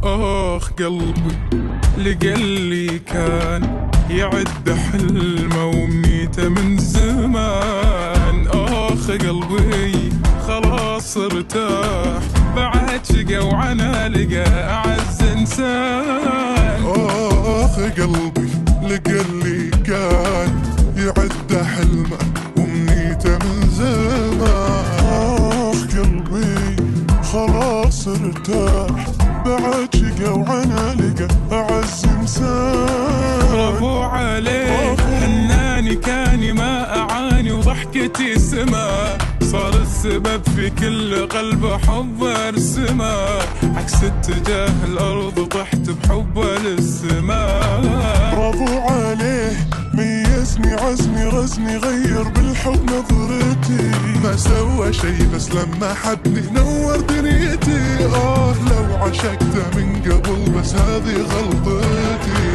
آخ قلبي لقلي كان يعد حلمه وامنيته من زمان. آخ قلبي خلاص ارتاح بعد شقا وعنا لقى أعز إنسان. آخ قلبي لقلي كان يعد حلمه وامنيته من زمان. آخ قلبي خلاص ارتاح بعد شقا وعنا لقى أعز إنسان. برافو عليك حناني كاني ما أعاني وضحكتي سما، صار السبب في كل قلب حب ارسمه، عكس اتجاه الأرض طحت بحبه للسماء. برافو عليه ميزني عزمي رزني غير بالحب نظرتي، ما سوى شي بس لما حبني نور دنيتي. لو عشقته من قبل بس هذه غلطتي.